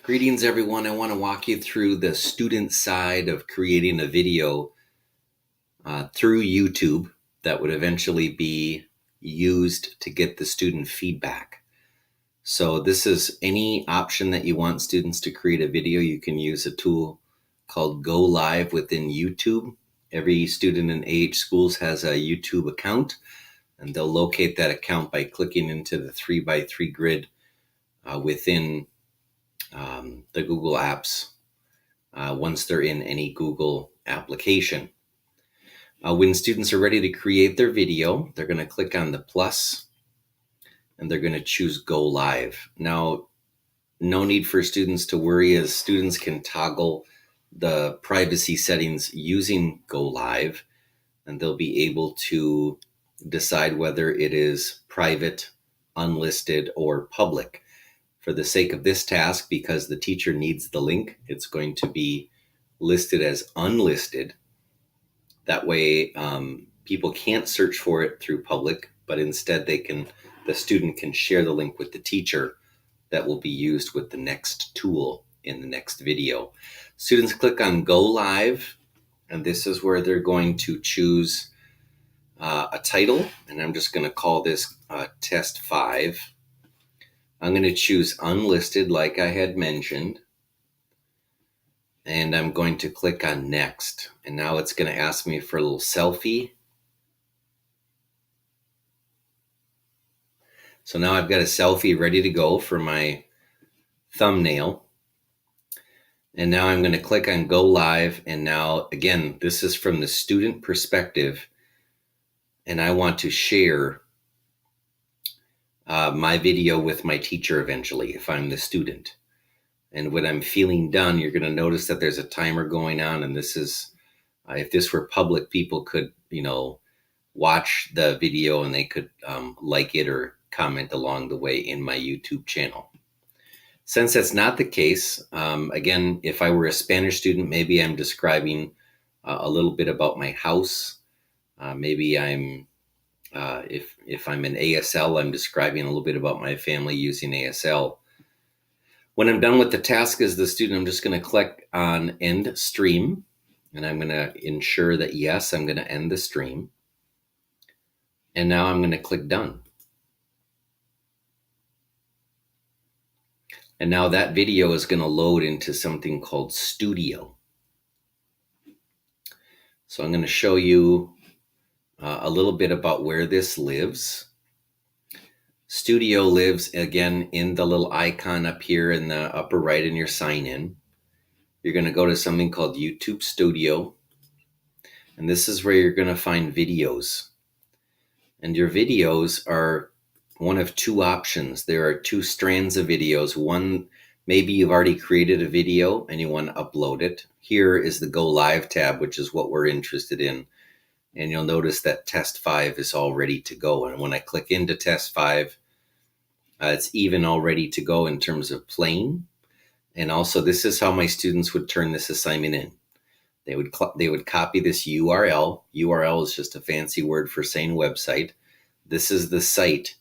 Greetings, everyone. I want to walk you through the student side of creating a video through YouTube that would eventually be used to get the student feedback. So this is any option that you want students to create a video. You can use a tool called Go Live within YouTube. Every student in AH Schools has a YouTube account, and they'll locate that account by clicking into the 3x3 grid within the Google Apps once they're in any Google application. When students are ready to create their video, they're going to click on the plus and they're going to choose Go Live. Now, no need for students to worry, as students can toggle the privacy settings using Go Live, and they'll be able to decide whether it is private, unlisted, or public. For the sake of this task, because the teacher needs the link, it's going to be listed as unlisted. That way, people can't search for it through public, but instead the student can share the link with the teacher that will be used with the next tool in the next video. Students click on Go Live, and this is where they're going to choose a title, and I'm just going to call this Test 5. I'm going to choose unlisted like I had mentioned, and I'm going to click on next. And now it's going to ask me for a little selfie. So now I've got a selfie ready to go for my thumbnail. And now I'm going to click on Go Live. And now, again, this is from the student perspective, and I want to share my video with my teacher eventually if I'm the student. And when I'm feeling done, you're going to notice that there's a timer going on. And this is, if this were public, people could, watch the video and they could like it or comment along the way in my YouTube channel. Since that's not the case, again, if I were a Spanish student, maybe I'm describing a little bit about my house. Maybe I'm if I'm in ASL, I'm describing a little bit about my family using ASL. When I'm done with the task as the student, I'm just going to click on End Stream, and I'm going to ensure that, yes, I'm going to end the stream. And now I'm going to click Done. And now that video is going to load into something called Studio. So I'm going to show you a little bit about where this lives. Studio lives, again, in the little icon up here in the upper right in your sign in. You're going to go to something called YouTube Studio. And this is where you're going to find videos. And your videos are one of two options. There are two strands of videos. One, maybe you've already created a video and you want to upload it. Here is the Go Live tab, which is what we're interested in. And you'll notice that Test 5 is all ready to go. And when I click into Test 5, it's even all ready to go in terms of playing. And also, this is how my students would turn this assignment in. They would copy this URL. URL is just a fancy word for saying website. This is the site,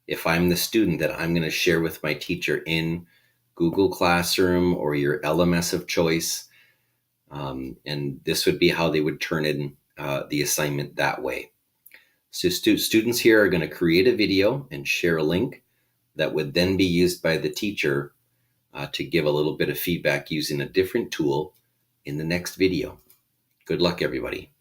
if I'm the student, that I'm going to share with my teacher in Google Classroom or your LMS of choice. And this would be how they would turn in the assignment that way. So students here are going to create a video and share a link that would then be used by the teacher to give a little bit of feedback using a different tool in the next video. Good luck, everybody.